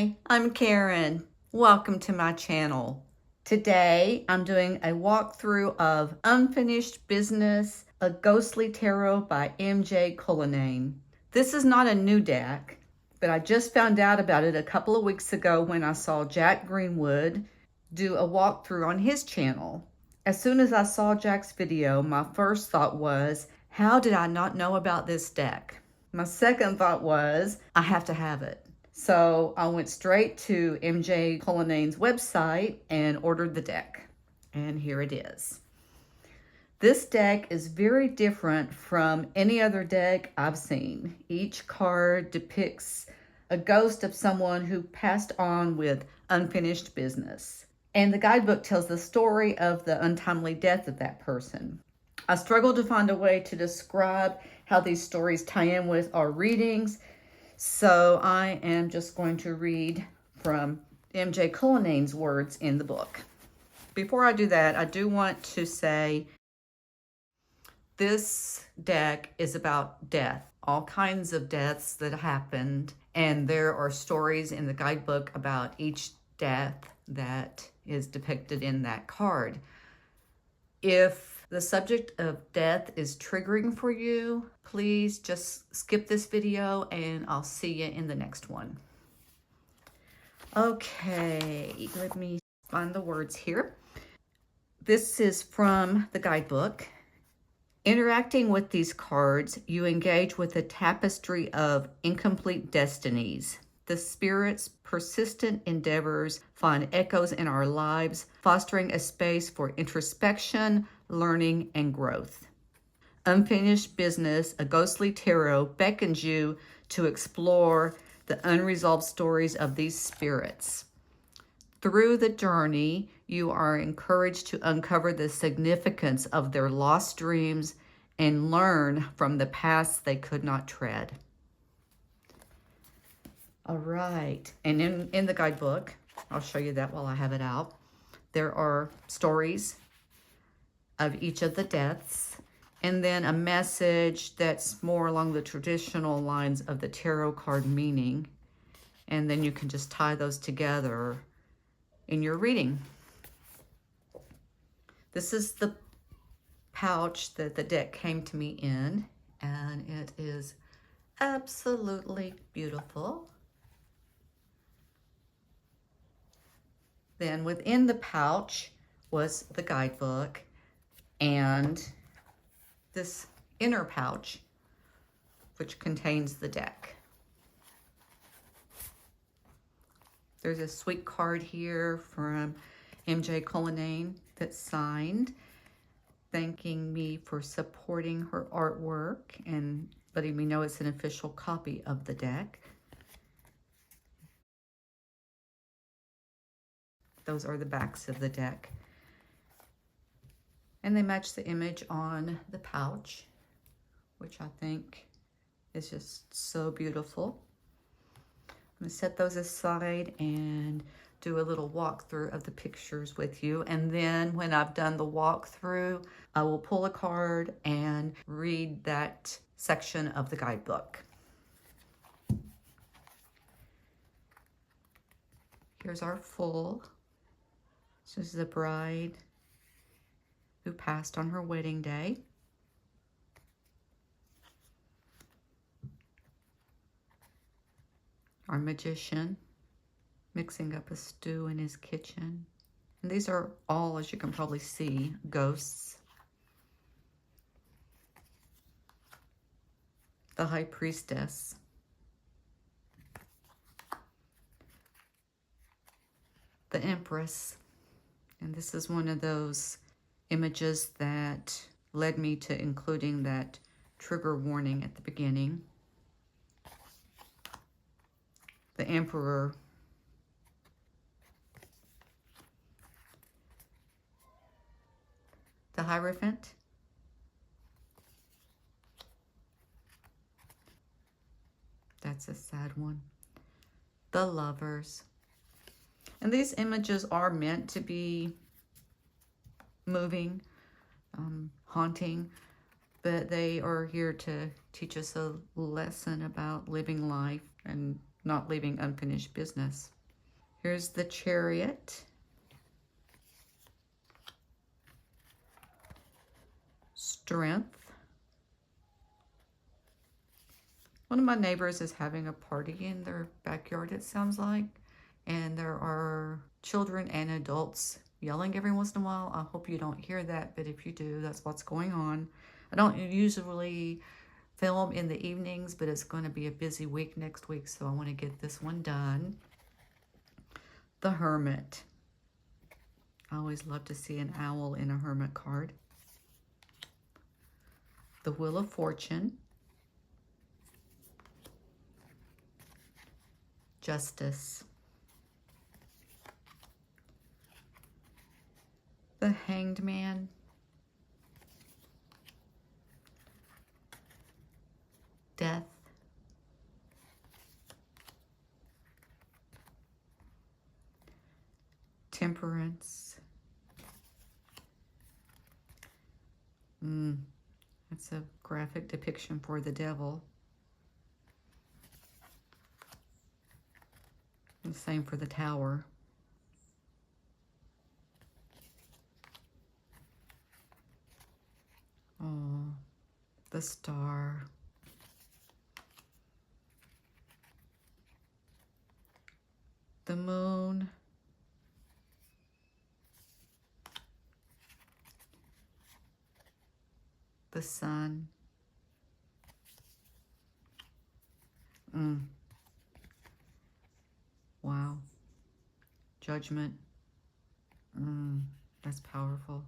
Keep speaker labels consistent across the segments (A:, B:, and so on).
A: Hi, I'm Karen. Welcome to my channel. Today, I'm doing a walkthrough of Unfinished Business, a Ghostly Tarot by MJ Cullinane. This is not a new deck, but I just found out about it a couple of weeks ago when I saw Jack Greenwood do a walkthrough on his channel. As soon as I saw Jack's video, my first thought was, how did I not know about this deck? My second thought was, I have to have it. So I went straight to MJ Cullinane's website and ordered the deck. And here it is. This deck is very different from any other deck I've seen. Each card depicts a ghost of someone who passed on with unfinished business. And the guidebook tells the story of the untimely death of that person. I struggled to find a way to describe how these stories tie in with our readings, so I am just going to read from MJ Cullinane's words in the book. Before I do that, I do want to say this deck is about death, all kinds of deaths that happened, and there are stories in the guidebook about each death that is depicted in that card. If the subject of death is triggering for you, please just skip this video and I'll see you in the next one. Okay, let me find the words here. This is from the guidebook. Interacting with these cards, you engage with a tapestry of incomplete destinies. The spirit's persistent endeavors find echoes in our lives, fostering a space for introspection, learning, and growth. Unfinished Business, a Ghostly Tarot, beckons you to explore the unresolved stories of these spirits. Through the journey, you are encouraged to uncover the significance of their lost dreams and learn from the paths they could not tread. All right, and in the guidebook, I'll show you that while I have it out, there are stories of each of the deaths, and then a message that's more along the traditional lines of the tarot card meaning, and then you can just tie those together in your reading. This is the pouch that the deck came to me in, and it is absolutely beautiful. Then within the pouch was the guidebook and this inner pouch, which contains the deck. There's a sweet card here from MJ Cullinane that's signed, thanking me for supporting her artwork and letting me know it's an official copy of the deck. Those are the backs of the deck. And they match the image on the pouch, which I think is just so beautiful. I'm gonna set those aside and do a little walkthrough of the pictures with you. And then when I've done the walkthrough, I will pull a card and read that section of the guidebook. Here's our full. This is the bride who passed on her wedding day. Our magician mixing up a stew in his kitchen. And these are all, as you can probably see, ghosts. The high priestess. The empress. And this is one of those images that led me to including that trigger warning at the beginning. The emperor. The Hierophant. That's a sad one. The Lovers. And these images are meant to be moving, haunting, but they are here to teach us a lesson about living life and not leaving unfinished business. Here's the Chariot. Strength. One of my neighbors is having a party in their backyard, it sounds like. And there are children and adults yelling every once in a while. I hope you don't hear that, but if you do, that's what's going on. I don't usually film in the evenings, but it's going to be a busy week next week, so I want to get this one done. The Hermit. I always love to see an owl in a hermit card. The Wheel of Fortune. Justice. The Hanged Man. Death. Temperance. That's a graphic depiction for the devil. The same for the Tower. Oh, the Star. The Moon. The Sun. Wow. Judgment. That's powerful.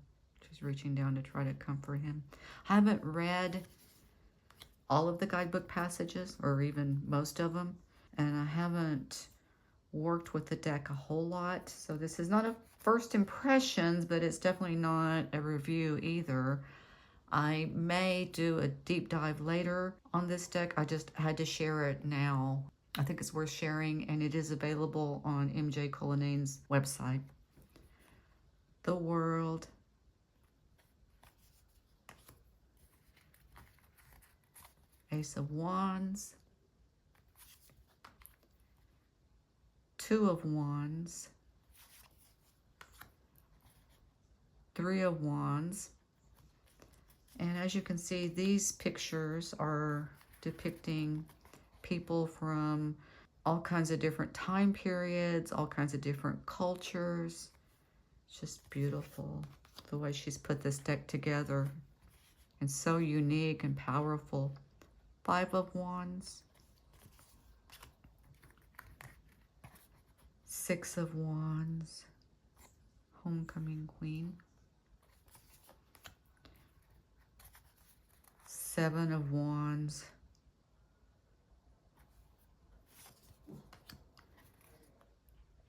A: She's reaching down to try to comfort him. I haven't read all of the guidebook passages, or even most of them, and I haven't worked with the deck a whole lot, so this is not a first impressions, but it's definitely not a review either. I may do a deep dive later on this deck. I just had to share it now. I think it's worth sharing, and it is available on MJ Cullinane's website. The World. Ace of Wands. Two of Wands. Three of Wands. And as you can see, these pictures are depicting people from all kinds of different time periods, all kinds of different cultures. It's just beautiful the way she's put this deck together, and so unique and powerful. Five of Wands. Six of Wands. Homecoming Queen. Seven of Wands.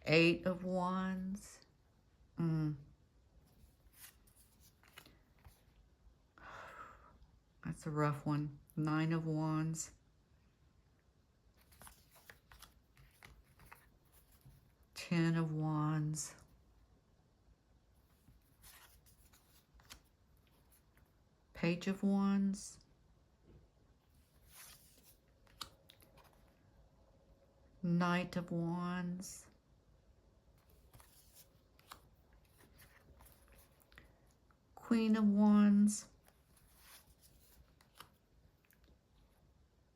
A: Eight of Wands. That's a rough one. Nine of Wands. Ten of Wands. Page of Wands. Knight of Wands. Queen of Wands.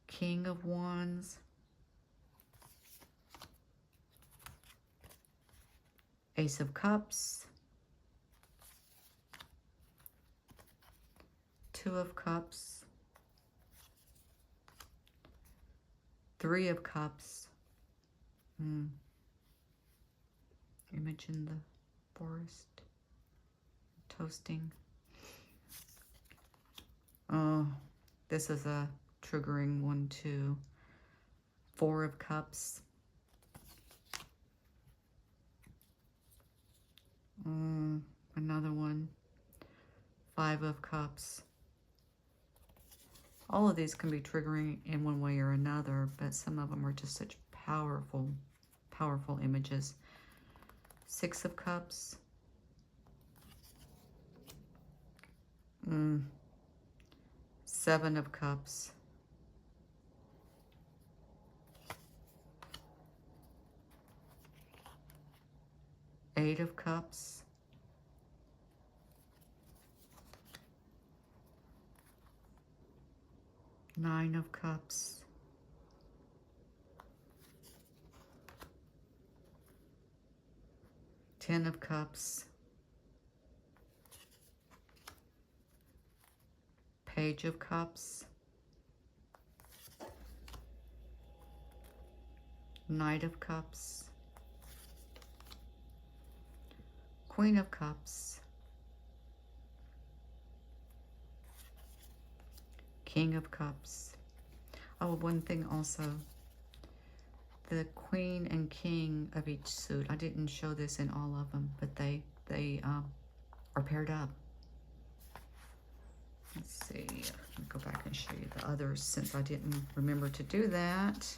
A: King of Wands. Ace of Cups. Two of Cups. Three of Cups. Image in the forest. Toasting. Oh, this is a triggering one too. Four of Cups. Another one. Five of Cups. All of these can be triggering in one way or another, but some of them are just such powerful, powerful images. Six of Cups. Seven of Cups. Eight of Cups, Nine of Cups, Ten of Cups, Page of Cups, Knight of Cups, Queen of Cups, King of Cups. Oh, one thing also, the Queen and King of each suit. I didn't show this in all of them, but they are paired up. Let's see, I'll go back and show you the others since I didn't remember to do that. Let's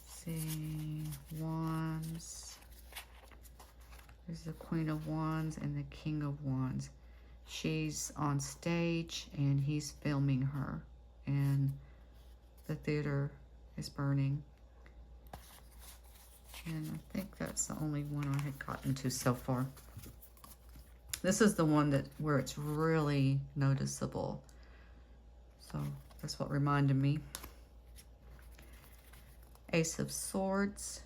A: see, Wands. There's the Queen of Wands and the King of Wands. She's on stage and he's filming her, and the theater is burning. And I think that's the only one I had gotten to so far. This is the one where it's really noticeable. So that's what reminded me. Ace of Swords,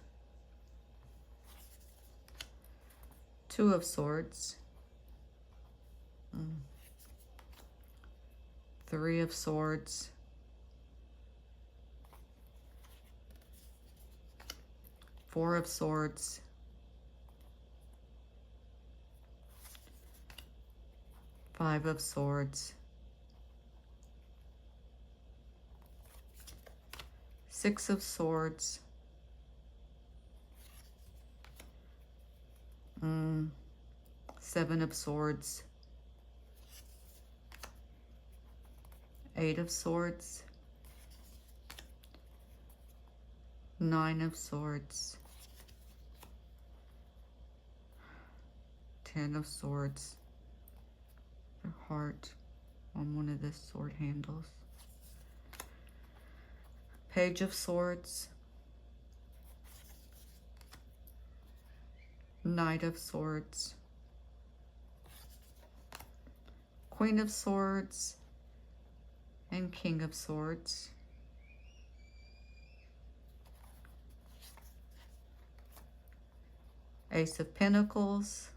A: Two of Swords, Three of Swords, Four of Swords, Five of Swords, Six of Swords, Seven of Swords, Eight of Swords, Nine of Swords, Ten of Swords, the heart on one of the sword handles, Page of Swords, Knight of Swords, Queen of Swords, and King of Swords. Ace of Pentacles,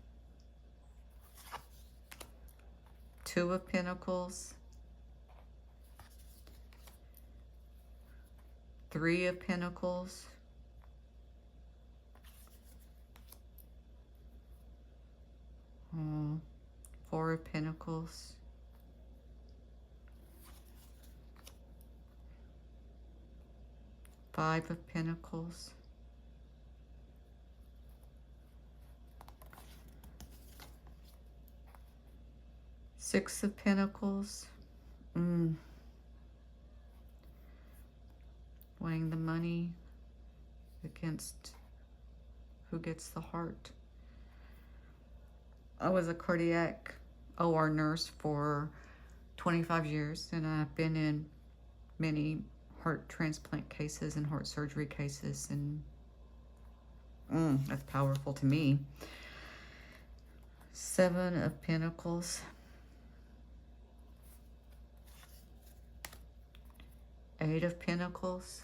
A: Two of Pentacles, Three of Pentacles, Four of Pentacles, Five of Pentacles, Six of Pentacles, weighing the money against who gets the heart. I was a cardiac OR nurse for 25 years, and I've been in many heart transplant cases and heart surgery cases, and that's powerful to me. Seven of Pentacles, Eight of Pentacles,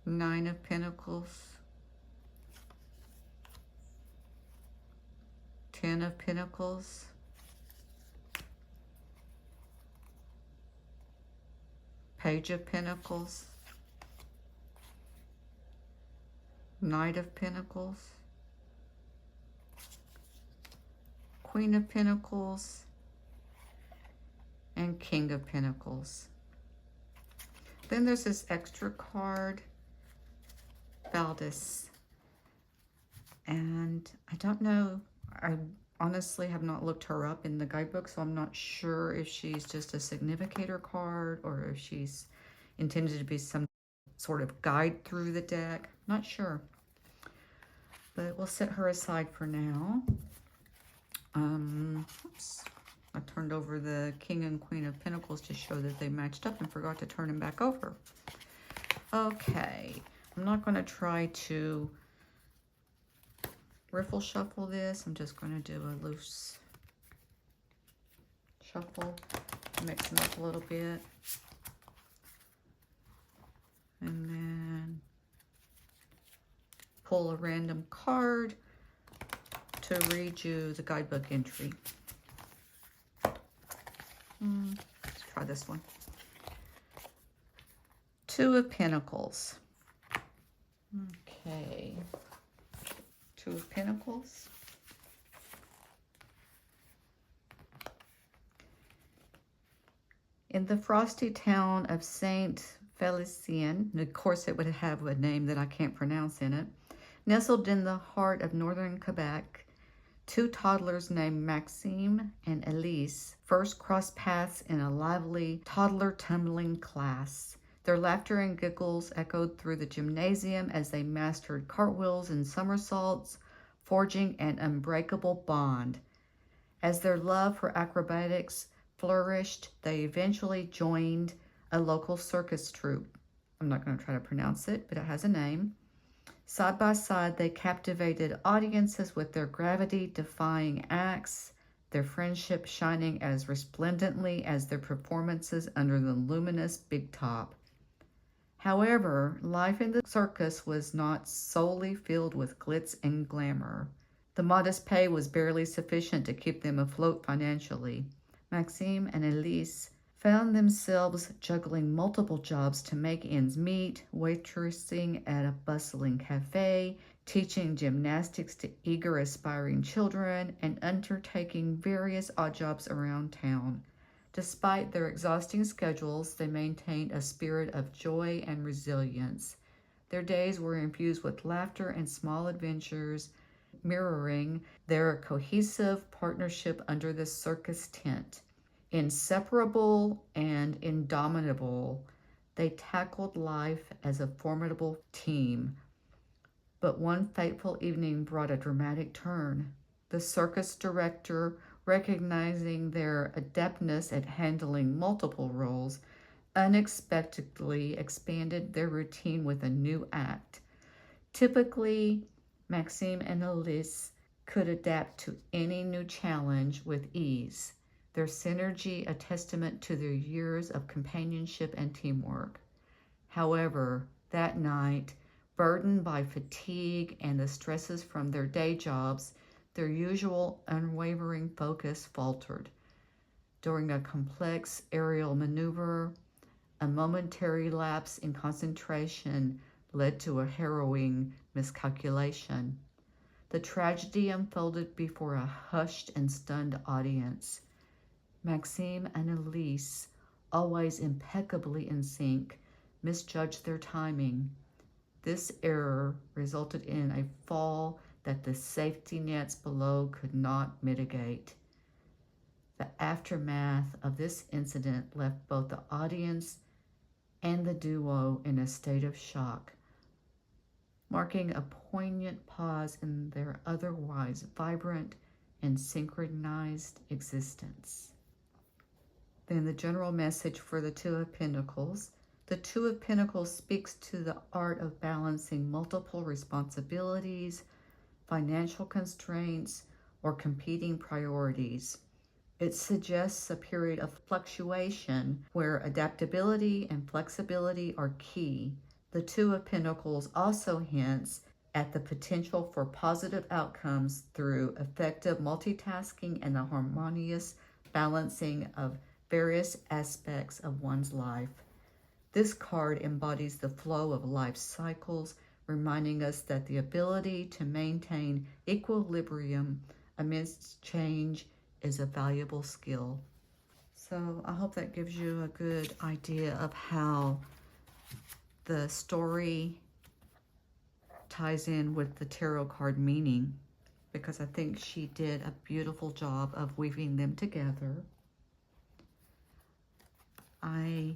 A: Nine of Pentacles, Ten of Pentacles, Page of Pentacles, Knight of Pentacles, Queen of Pentacles, and King of Pentacles. Then there's this extra card, Valdis. And I don't know, I honestly have not looked her up in the guidebook, so I'm not sure if she's just a significator card or if she's intended to be some sort of guide through the deck. Not sure. But we'll set her aside for now. Oops. I turned over the King and Queen of Pentacles to show that they matched up and forgot to turn them back over. Okay, I'm not going to try to riffle shuffle this. I'm just going to do a loose shuffle, mix them up a little bit. And then pull a random card to read you the guidebook entry. Let's try this one. Two of Pentacles. Okay. Two of Pentacles. In the frosty town of Saint Félicien, of course it would have a name that I can't pronounce in it, nestled in the heart of northern Quebec, two toddlers named Maxime and Elise first crossed paths in a lively toddler tumbling class. Their laughter and giggles echoed through the gymnasium as they mastered cartwheels and somersaults, forging an unbreakable bond. As their love for acrobatics flourished, they eventually joined a local circus troupe. I'm not going to try to pronounce it, but it has a name. Side by side, they captivated audiences with their gravity-defying acts, their friendship shining as resplendently as their performances under the luminous big top. However, life in the circus was not solely filled with glitz and glamour. The modest pay was barely sufficient to keep them afloat financially. Maxime and Elise found themselves juggling multiple jobs to make ends meet, waitressing at a bustling cafe, teaching gymnastics to eager aspiring children, and undertaking various odd jobs around town. Despite their exhausting schedules, they maintained a spirit of joy and resilience. Their days were infused with laughter and small adventures, mirroring their cohesive partnership under the circus tent. Inseparable and indomitable, they tackled life as a formidable team. But one fateful evening brought a dramatic turn. The circus director, recognizing their adeptness at handling multiple roles, unexpectedly expanded their routine with a new act. Typically, Maxime and Elise could adapt to any new challenge with ease, their synergy a testament to their years of companionship and teamwork. However, that night, burdened by fatigue and the stresses from their day jobs, their usual unwavering focus faltered. During a complex aerial maneuver, a momentary lapse in concentration led to a harrowing miscalculation. The tragedy unfolded before a hushed and stunned audience. Maxime and Elise, always impeccably in sync, misjudged their timing. This error resulted in a fall that the safety nets below could not mitigate. The aftermath of this incident left both the audience and the duo in a state of shock, marking a poignant pause in their otherwise vibrant and synchronized existence. Then the general message for the Two of Pentacles. The Two of Pentacles speaks to the art of balancing multiple responsibilities, financial constraints, or competing priorities. It suggests a period of fluctuation where adaptability and flexibility are key. The Two of Pentacles also hints at the potential for positive outcomes through effective multitasking and the harmonious balancing of various aspects of one's life. This card embodies the flow of life cycles, reminding us that the ability to maintain equilibrium amidst change is a valuable skill. So I hope that gives you a good idea of how the story ties in with the tarot card meaning, because I think she did a beautiful job of weaving them together. I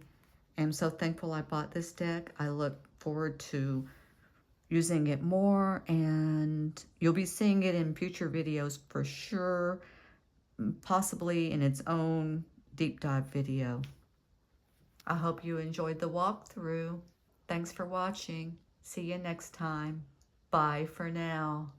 A: am so thankful I bought this deck. I look forward to using it more, and you'll be seeing it in future videos for sure, possibly in its own deep dive video. I hope you enjoyed the walkthrough. Thanks for watching. See you next time. Bye for now.